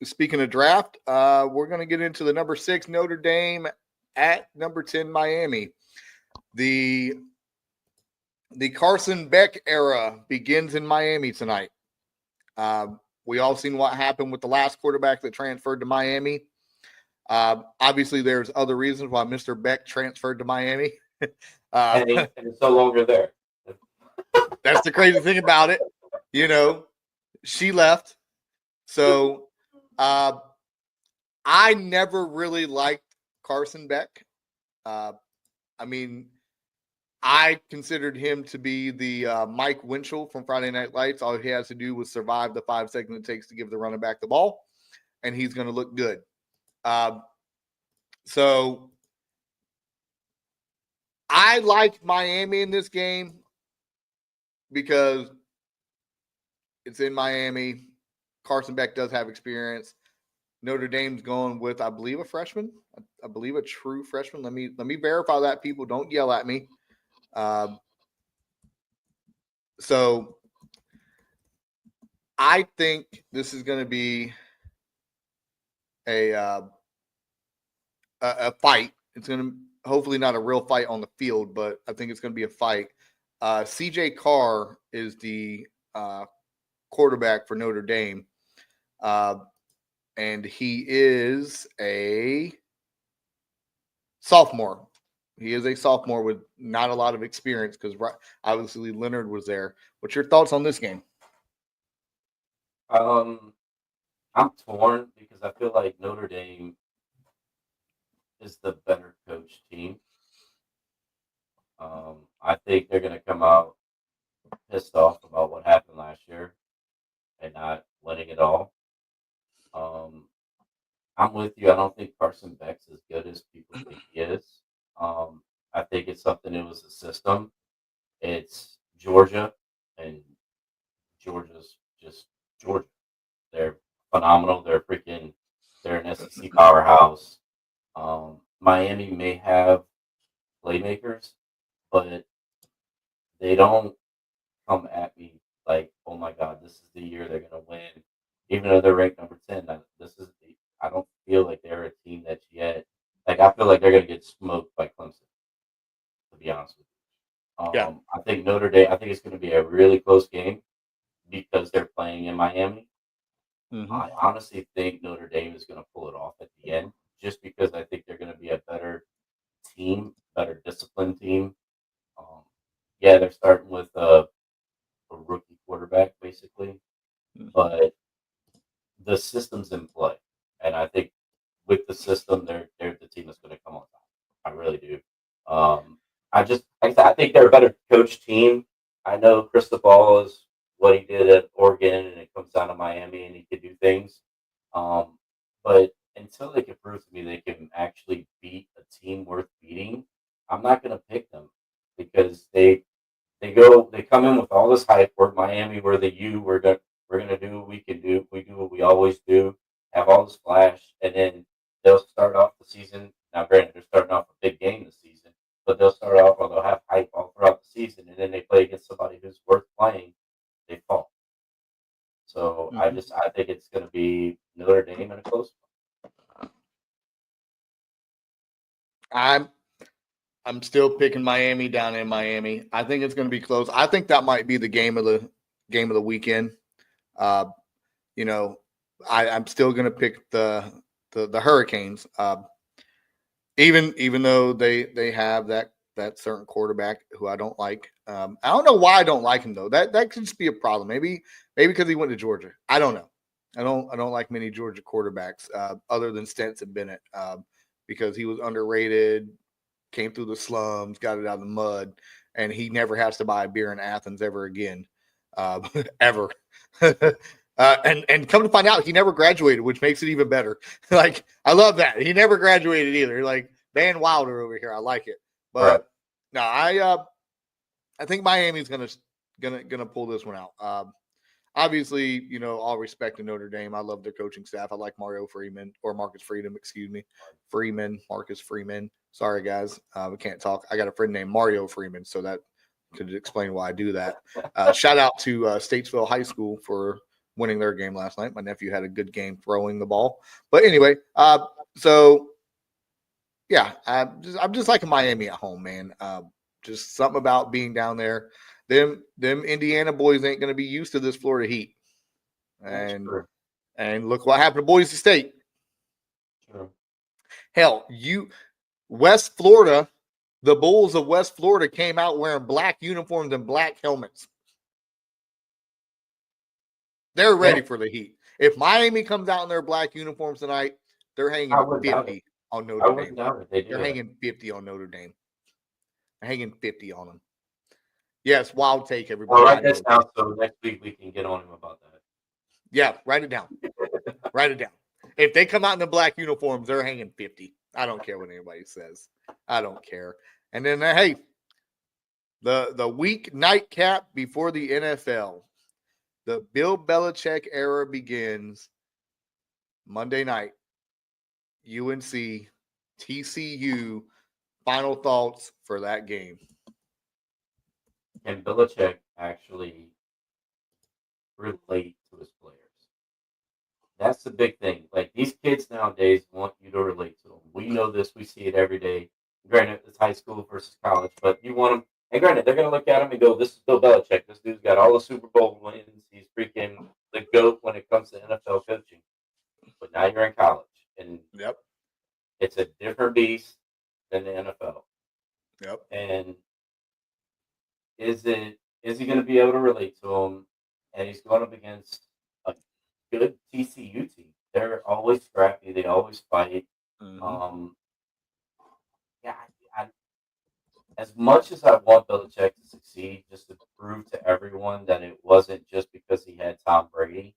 speaking of draft, we're going to get into the number 6 Notre Dame at number 10 Miami. The Carson Beck era begins in Miami tonight. We all seen what happened with the last quarterback that transferred to Miami. Obviously, there's other reasons why Mr. Beck transferred to Miami. And it's no longer there. That's the crazy thing about it. She left. So I never really liked Carson Beck. I mean, I considered him to be the Mike Winchell from Friday Night Lights. All he has to do was survive the 5 seconds it takes to give the running back the ball, and he's going to look good. So I liked Miami in this game because it's in Miami. Carson Beck does have experience. Notre Dame's going with, I believe, a freshman. believe a true freshman. Let me verify that. People, don't yell at me. So I think this is going to be a fight. It's going to hopefully not a real fight on the field, but I think it's going to be a fight. CJ Carr is the quarterback for Notre Dame, and he is a sophomore. He is a sophomore with not a lot of experience because obviously Leonard was there. What's your thoughts on this game? I'm torn because I feel like Notre Dame is the better coach team. I think they're going to come out pissed off about what happened last year and not winning it all. I'm with you. I don't think Carson Beck's as good as people think he is. I think it's something. It was a system. It's Georgia, and Georgia's just Georgia. They're phenomenal. They're an SEC powerhouse. Miami may have playmakers, but they don't come at me like, oh my God, this is the year they're going to win. Even though they're ranked number 10, I don't feel like they're a team that's yet, like, I feel like they're going to get smoked by Clemson, to be honest with you. Yeah. I think Notre Dame, I think it's going to be a really close game because they're playing in Miami. Mm-hmm. I honestly think Notre Dame is going to pull it off at the end just because I think they're going to be a better team, better disciplined team. Yeah, they're starting with a rookie quarterback, basically, but the system's in play. And I think with the system, they're the team that's going to come on top. I really do. I think they're a better coach team. I know Cristobal is what he did at Oregon, and it comes down to Miami, and he could do things. But until they can prove to me they can actually beat a team worth beating, I'm not going to pick them because they come in with all this hype. We're Miami, we're the U, we're gonna do what we can do. We do what we always do. Have all this flash, and then they'll start off the season. Now, granted, they're starting off a big game this season, but they'll start off or they'll have hype all throughout the season, and then they play against somebody who's worth playing, they fall. So I think it's going to be Notre Dame in a close one. I'm still picking Miami down in Miami. I think it's going to be close. I think that might be the game of the weekend. I'm still going to pick the Hurricanes. Even though they have that certain quarterback who I don't like. I don't know why I don't like him though. That could just be a problem. Maybe because he went to Georgia. I don't know. I don't like many Georgia quarterbacks other than Stetson Bennett because he was underrated. Came through the slums, got it out of the mud, and he never has to buy a beer in Athens ever again, ever. And come to find out, he never graduated, which makes it even better. Like, I love that. He never graduated either. Like, Van Wilder over here. I like it. But no, I think Miami's gonna pull this one out. Obviously, all respect to Notre Dame. I love their coaching staff. I like Marcus Freeman, excuse me. Marcus Freeman. Sorry, guys. We can't talk. I got a friend named Mario Freeman, so that could explain why I do that. Shout out to Statesville High School for winning their game last night. My nephew had a good game throwing the ball. But anyway, so yeah, I'm just liking Miami at home, man. Just something about being down there. Them Indiana boys ain't going to be used to this Florida heat. And look what happened to Boise State. True. Hell, West Florida, the Bulls of West Florida came out wearing black uniforms and black helmets. They're ready for the heat. If Miami comes out in their black uniforms tonight, they're hanging 50 on Notre Dame. They're hanging 50 on Notre Dame. They're hanging 50 on them. Yes, wild take, everybody. I'll write this down so next week we can get on him about that. Yeah, write it down. Write it down. If they come out in the black uniforms, they're hanging 50. I don't care what anybody says. I don't care. And then, hey, the week nightcap before the NFL, the Bill Belichick era begins Monday night. UNC TCU. Final thoughts for that game. Can Belichick actually relate to his players? That's the big thing. Like these kids nowadays want you to relate to them. We know this. We see it every day. Granted, it's high school versus college, but you want them. And granted, they're going to look at him and go, "This is Bill Belichick. This dude's got all the Super Bowl wins. He's freaking the GOAT when it comes to NFL coaching." But now you're in college, and Yep. it's a different beast than the NFL. Yep. And is he going to be able to relate to him? And he's going up against a good TCU team. They're always scrappy. They always fight. Mm-hmm. Yeah, as much as I want Belichick to succeed, just to prove to everyone that it wasn't just because he had Tom Brady,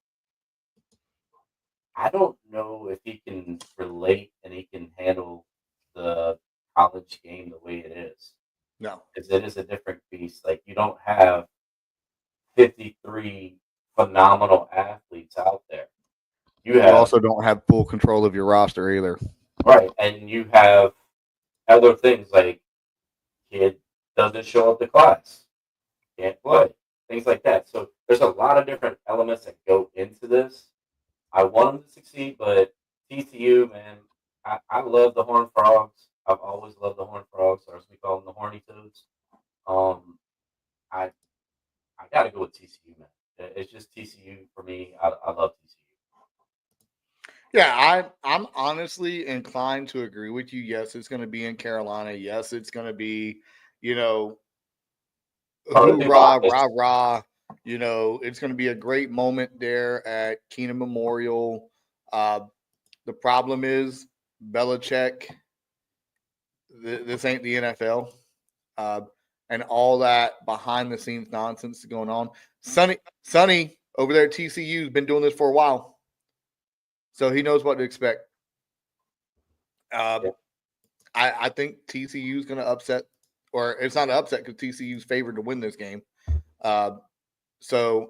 I don't know if he can relate and he can handle the college game the way it is. No. Because it is a different beast. Like, you don't have 53 phenomenal athletes out there. You also don't have full control of your roster either. Right. And you have other things like kid doesn't show up to class, can't play, things like that. So there's a lot of different elements that go into this. I want him to succeed, but TCU, man, I love the Horned Frogs. I've always loved the Horned Frogs, or as we call them, the Horny Toads. I got to go with TCU, man. It's just TCU for me. I love TCU. Yeah, I'm honestly inclined to agree with you. Yes, it's going to be in Carolina. Yes, it's going to be, hoorah, rah, rah. It's going to be a great moment there at Keenan Memorial. The problem is Belichick. This ain't the NFL, and all that behind the scenes nonsense going on. Sonny over there at TCU has been doing this for a while. So he knows what to expect. I think TCU is going to upset, or it's not an upset because TCU is favored to win this game. So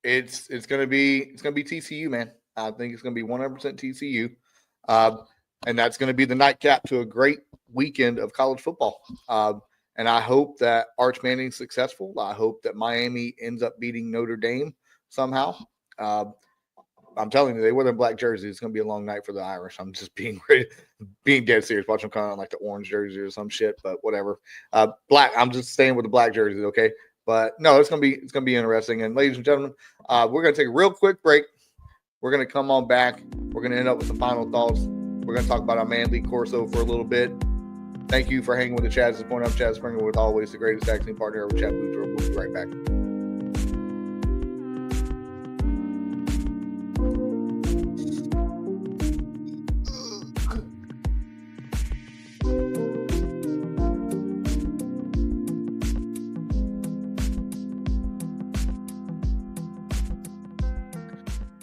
it's going to be TCU, man. I think it's going to be 100% TCU, and that's going to be the nightcap to a great weekend of college football. And I hope that Arch Manning's successful. I hope that Miami ends up beating Notre Dame somehow. I'm telling you, they wear their black jerseys. It's going to be a long night for the Irish. I'm just being dead serious. Watch them kind of like the orange jersey or some shit, but whatever. Black. I'm just staying with the black jerseys, okay? But no, it's going to be interesting. And ladies and gentlemen, we're going to take a real quick break. We're going to come on back. We're going to end up with some final thoughts. We're going to talk about our man Lee Corso for a little bit. Thank you for hanging with the Chad. At this point, I'm Chad Springer with always the greatest vaccine partner ever, Chad Boudreaux. We'll be right back.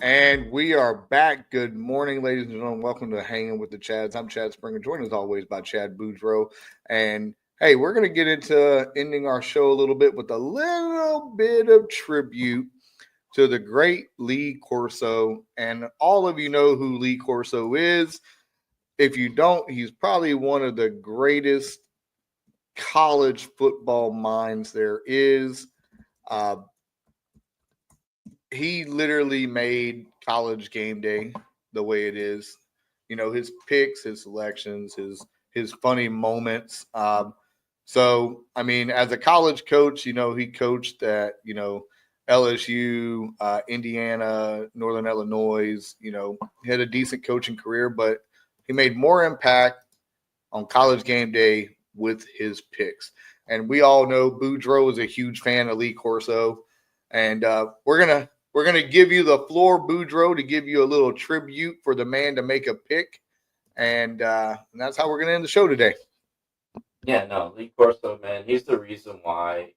And we are back. Good morning, ladies and gentlemen. Welcome to Hanging with the Chads. I'm Chad Springer, joined as always by Chad Boudreaux. And hey, we're going to get into ending our show a little bit with a little bit of tribute to the great Lee Corso. And all of you know who Lee Corso is. If you don't, he's probably one of the greatest college football minds there is. He literally made College Game Day the way it is. His picks, his selections, his funny moments. So, I mean, as a college coach, he coached at, LSU, Indiana, Northern Illinois. He had a decent coaching career, but he made more impact on College Game Day with his picks. And we all know Boudreaux is a huge fan of Lee Corso. And we're going to give you the floor, Boudreaux, to give you a little tribute for the man to make a pick. And that's how we're going to end the show today. Yeah, no, Lee Corso, man, he's the reason why.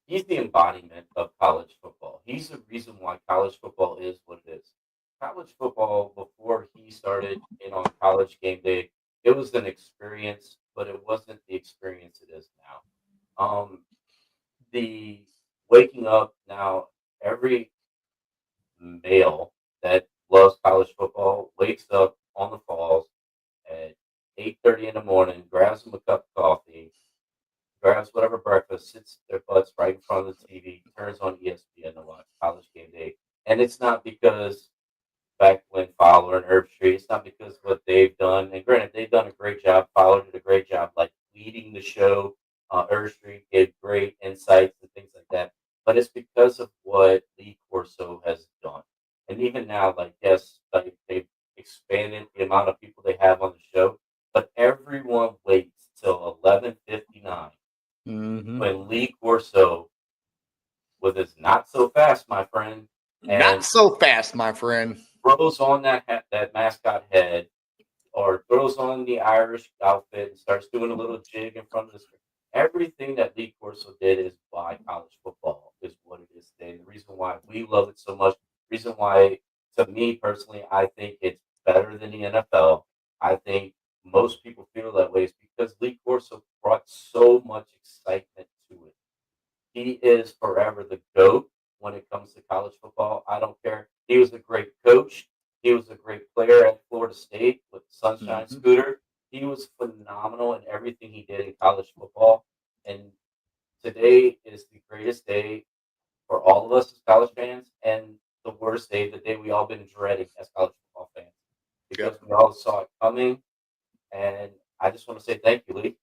He's the embodiment of college football. He's the reason why college football is what it is. College football, before he started in on College Game Day, it was an experience, but it wasn't the experience it is now. The waking up now, every male that loves college football wakes up on the falls at 8:30 in the morning, grabs them a cup of coffee, grabs whatever breakfast, sits their butts right in front of the TV, turns on ESPN to watch College Game Day. And it's not because back when Fowler and Herb Street, it's not because of what they've done. And granted, they've done a great job. Fowler did a great job, like leading the show. Herb Street gave great insights and things like that. But it's because of what Lee Corso has done. And even now, like, yes, like they've expanded the amount of people they have on the show, but everyone waits till 11:59 when Lee Corso, with his not so fast, my friend, Not so fast, my friend, throws on that mascot head or throws on the Irish outfit and starts doing a little jig in front of the screen. Everything that Lee Corso did is why college football is what it is today. The reason why we love it so much, reason why, to me personally, I think it's better than the NFL. I think most people feel that way is because Lee Corso brought so much excitement to it. He is forever the GOAT when it comes to college football. I don't care. He was a great coach. He was a great player at Florida State with the Sunshine Scooter. He was phenomenal in everything he did in college football. And today is the greatest day for all of us as college fans and the worst day, the day we all been dreading as college football fans. Because we all saw it coming. And I just want to say thank you, Lee.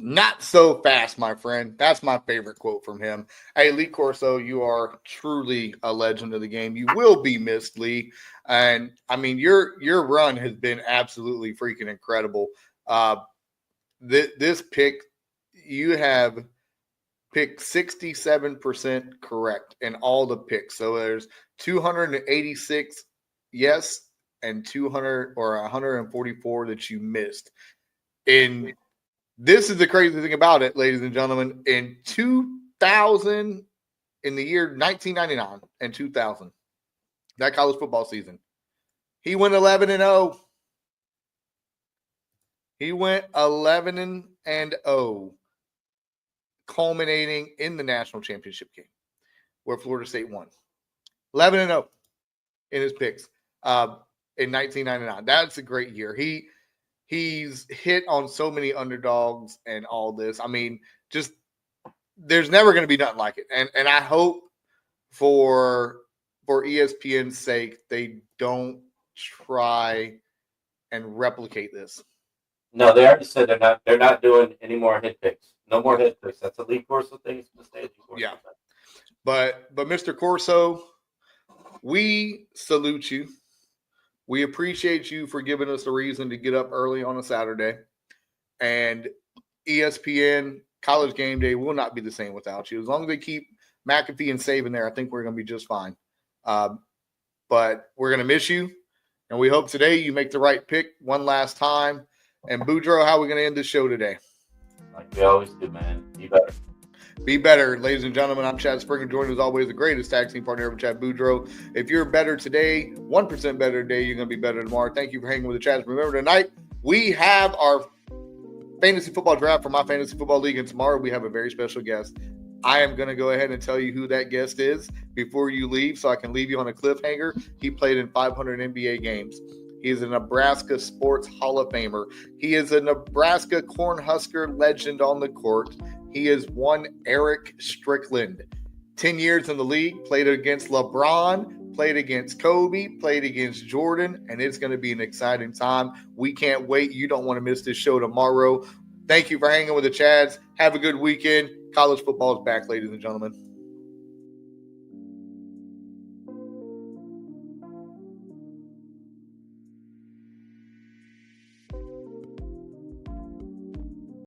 Not so fast, my friend. That's my favorite quote from him. Hey, Lee Corso, you are truly a legend of the game. You will be missed, Lee. And I mean, your run has been absolutely freaking incredible. This pick, you have picked 67% correct in all the picks. So there's 286 yes and 200 or 144 that you missed. This is the crazy thing about it, ladies and gentlemen. In 2000, in the year 1999 and 2000, that college football season, he went 11-0. He went 11-0, culminating in the national championship game where Florida State won. 11-0 in his picks in 1999. That's a great year. He's hit on so many underdogs and all this. I mean, just there's never going to be nothing like it. And I hope for ESPN's sake, they don't try and replicate this. No, they already said they're not doing any more hit picks. No more hit picks. That's a Lee Corso thing. Yeah. But Mr. Corso, we salute you. We appreciate you for giving us a reason to get up early on a Saturday. And ESPN College Game Day will not be the same without you. As long as they keep McAfee and Saban there, I think we're going to be just fine. But we're going to miss you. And we hope today you make the right pick one last time. And Boudreaux, how are we going to end this show today? Like we always do, man. Be better. Be better, ladies and gentlemen. I'm Chad Springer, joined as always the greatest tag team partner ever, Chad Boudreaux. If you're better today, 1% better today, you're going to be better tomorrow. Thank you for hanging with the Chads. Remember, tonight we have our fantasy football draft for my fantasy football league, and tomorrow we have a very special guest. I am going to go ahead and tell you who that guest is before you leave, so I can leave you on a cliffhanger. He played in 500 NBA games. He is a Nebraska Sports Hall of Famer. He is a Nebraska Cornhusker legend on the court. He is one Eric Strickland. 10 years in the league, played against LeBron, played against Kobe, played against Jordan, and it's going to be an exciting time. We can't wait. You don't want to miss this show tomorrow. Thank you for hanging with the Chads. Have a good weekend. College football is back, ladies and gentlemen.